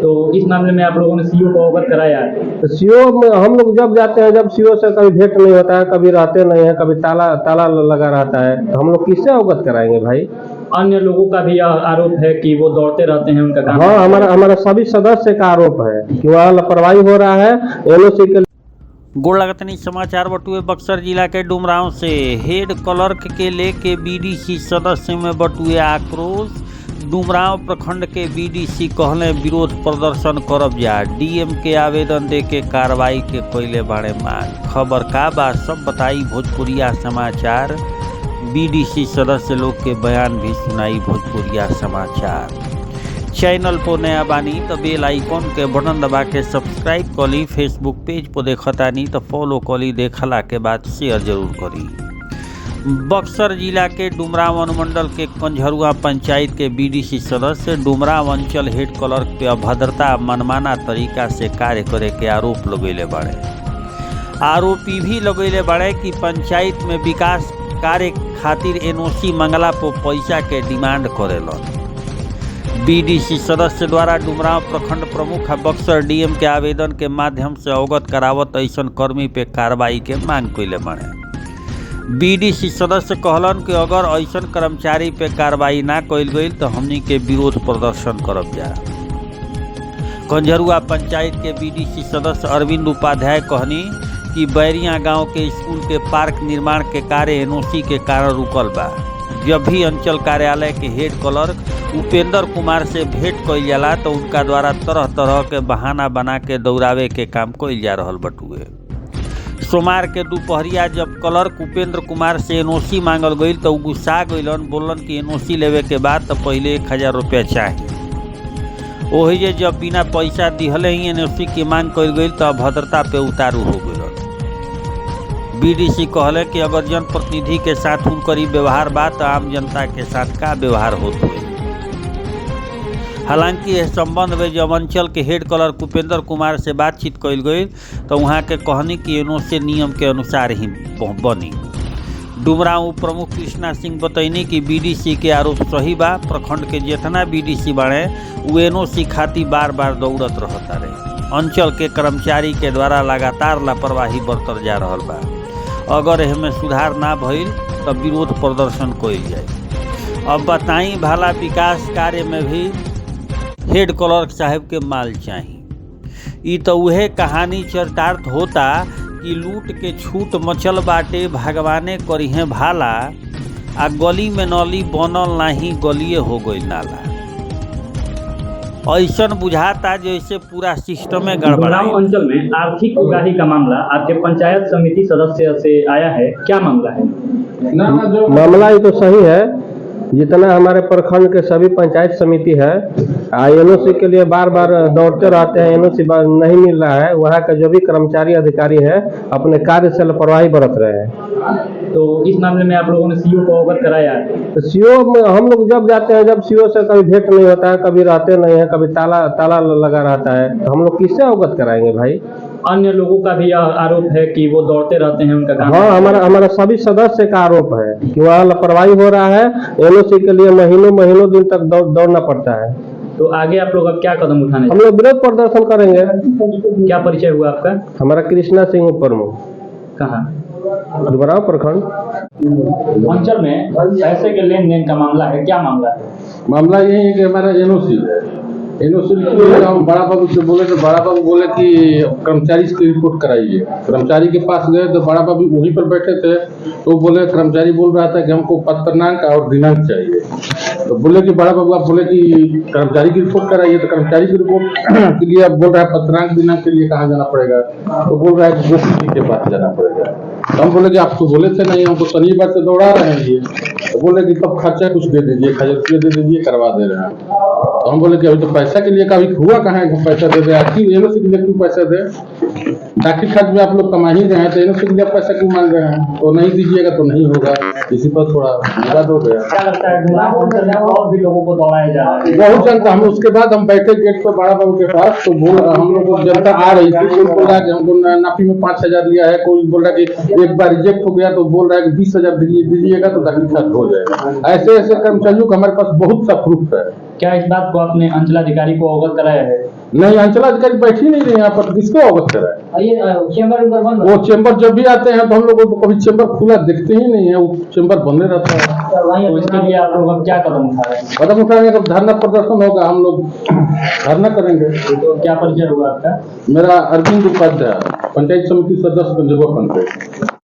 तो इस मामले में आप लोगों ने सीओ को अवगत कराया है? तो सीओ में हम लोग जब जाते हैं, जब सीओ से कभी भेंट नहीं होता है, कभी रहते नहीं है, कभी ताला ताला लगा रहता है, तो हम लोग किससे अवगत कराएंगे भाई? अन्य लोगों का भी आरोप है कि वो दौड़ते रहते हैं, उनका काम। हाँ, हमारा सभी सदस्य का आरोप है कि वहाँ लापरवाही हो रहा है। एनओसी के गोड़ लगतनी समाचार बटुए बक्सर जिला के डुमरांव से हेड क्लर्क के लेके बीडीसी सदस्य में बटुए आक्रोश। डुमरांव प्रखंड के बीडीसी कहले विरोध प्रदर्शन करब जा, डीएम के आवेदन दे के कार्रवाई के कोयले बाड़े मांग। खबर का बात सब बताई भोजपुरिया समाचार। बीडीसी सदस्य लोग के बयान भी सुनाई भोजपुरिया समाचार। चैनल पर नया बानी तो बेल आइकॉन के बटन दबा के सब्सक्राइब करी। फेसबुक पेज पर देखतानी तो फॉलो करी, देखला के बाद शेयर जरूर करी। बक्सर जिला के डुमरांव अनुमंडल के कंझरुआ पंचायत के बीडीसी सदस्य डुमरांव अंचल हेड क्लर्क पे अभद्रता मनमाना तरीका से कार्य करे के आरोप लगैले बाड़े। आरोपी भी लगैले बाड़े कि पंचायत में विकास कार्य खातिर एनओसी मंगला पर पैसा के डिमांड करेलन। बीडीसी सदस्य द्वारा डुमरांव प्रखंड प्रमुख बक्सर डीएम के आवेदन के माध्यम से अवगत करावत ऐसन कर्मी पे कार्रवाई के मांग कैले बाड़े। बीडीसी सदस्य कहलन कि अगर ऐसन कर्मचारी पे कार्रवाई ना कैल गई तो हमनी के विरोध प्रदर्शन करब जा। कंझरुआ पंचायत के बीडीसी सदस्य अरविंद उपाध्याय कहनी कि बैरिया गांव के स्कूल के पार्क निर्माण के कार्य एनओसी के कारण रुकल बा। जब भी अंचल कार्यालय के हेड क्लर्क उपेंद्र कुमार से भेंट कइल जाला तो उनका द्वारा तरह तरह के बहाना बना के दौड़ावे के काम कइल जा रहल बटुए। सोमवार के दोपहरिया जब क्लर्क उपेंद्र कुमार से एनओसी मांगल गई तो गुस्सा गइलन, बोलन कि एनओसी लेवे के बाद तो पहले 1000 रुपया चाहिए। वही जे जब बिना पैसा दिहले ही एनओसी की मांग कइल गई तो अभद्रता पे उतारू हो गइलन। बीडीसी कहले कि अगर जनप्रतिनिधि के साथ उनकरी व्यवहार बा तो आम जनता के साथ का व्यवहार होत हुए। हालांकि इस संबंध में जब अंचल के हेड क्लर्क उपेंद्र कुमार से बातचीत कइल गई तो वहाँ के कहनी कि एनओसी नियम के अनुसार ही बनी। डुमरांव प्रमुख कृष्णा सिंह बतैनी कि बीडीसी के आरोप सही बा। प्रखंड के जितना बीडीसी बाड़े वो एनओसी खातिर बार बार दौड़त रहता रहे। अंचल के कर्मचारी के द्वारा लगातार लापरवाही बरतर जा रहल बा। अगर एहमे सुधार ना भइल तो विरोध प्रदर्शन कइल जाए। अब बताई भला विकास कार्य में भी हेड क्लर्क साहब के माल चाहिए। ई तो उहे कहानी चरितार्थ होता कि लूट के छूट मचल बाटे, भगवाने करिहे भाला, आ गली में नली बनल नाही, गलिए हो गई नाला। ऐसन बुझाता जैसे पूरा सिस्टम में गड़बड़ा। डुमरांव अंचल में आर्थिक उगाही का मामला आपके पंचायत समिति सदस्य से आया है, क्या मामला है? मामला ये तो सही है। जितना हमारे प्रखंड के सभी पंचायत समिति है एनओसी के लिए बार बार दौड़ते रहते हैं, एनओसी नहीं मिल रहा है। वहाँ के जो भी कर्मचारी अधिकारी है अपने कार्य से लापरवाही बरत रहे हैं। तो इस मामले में आप लोगों ने सीओ को अवगत कराया है? तो सीओ में हम लोग जब जाते हैं, जब सीओ से कभी भेंट नहीं होता है, कभी रहते नहीं है, कभी ताला लगा रहता है, तो हम लोग किससे अवगत कराएंगे भाई? अन्य लोगों का भी आरोप है कि वो दौड़ते रहते हैं, उनका काम। हाँ, हमारा सभी सदस्य का आरोप है कि वहाँ लापरवाही हो रहा है। एनओसी के लिए महीनों दिन तक दौड़ना पड़ता है। तो आगे आप लोग अब क्या कदम उठाने? हम लोग विरोध प्रदर्शन करेंगे। क्या परिचय हुआ आपका? हमारा कृष्णा सिंह प्रमुख, कहाँ? डुमरांव प्रखंड। अंचल में पैसे के लेन देन का मामला है, क्या मामला है? मामला यही है कि हमारा एनओसी हम बड़ा बाबू से बोले तो बड़ा बाबू बोले कि कर्मचारी की रिपोर्ट कराइए। कर्मचारी के पास गए तो बड़ा बाबू वहीं पर बैठे थे, तो बोले कर्मचारी बोल रहा था कि हमको पत्रनांक और दिनांक चाहिए। तो बोले कि बड़ा बाबू आप बोले कि कर्मचारी की रिपोर्ट कराइए, तो कर्मचारी की रिपोर्ट के लिए आप बोल रहा है पत्रनांक दिनांक के लिए कहाँ जाना पड़ेगा? तो बोल रहा है कि गोष्ठी के पास जाना पड़ेगा। तो हम बोले कि आप तो बोले थे नहीं, हमको शनिवार से दौड़ा रहे हैं ये। तो बोले कि तब खर्चा कुछ दे दीजिए, 1000 रुपये दे दीजिए, करवा दे रहे हैं। तो हम बोले कि अभी तो पैसा के लिए कभी हुआ कहाँ है पैसा दे दे, आखिर एनओसी के लिए क्यों पैसा दे? दाखिल खर्च में आप लोग कमा ही रहे हैं, तो एनओसी के लिए पैसा क्यों मांग रहे हैं? तो नहीं दीजिएगा तो नहीं होगा। इसी पर थोड़ा विवाद हो गया। क्या लगता है डुमरांव अंचल में और भी लोगों को दौड़ाया जा रहा है? बहुत जनता। हम उसके बाद हम बैठे गेट पर बड़ा बाबू के पास, तो बोल हम लोग जनता आ रही थी। कोई बोल रहा है कि हमको नाफी में 5000 लिया है, कोई बोल रहा है कि एक बार रिजेक्ट हो गया तो बोल रहा है कि 20000 दीजिएगा तो दाखिल खर्च हो जाएगा। ऐसे कर्मचारियों का हमारे पास बहुत सा प्रूफ है। क्या इस बात को आपने अंचलाधिकारी को अवगत कराया है? नहीं, अंचलाधिकारी बैठ ही नहीं रहे यहाँ पर, किसको अवगत कराए? ये चेंबर उनका बंद वो चेंबर जब भी आते हैं तो हम लोग को कभी चेंबर खुला देखते ही नहीं है, वो चेंबर बंदे रहता है। तो इसके लिए आप लोग अब क्या कदम उठा रहे हैं? कदम उठाएंगे, जब धरना प्रदर्शन होगा हम लोग धरना करेंगे। तो क्या परिचय होगा आपका? मेरा अरविंद उपाध्याय, पंचायत समिति सदस्य गंजवा पंचायत।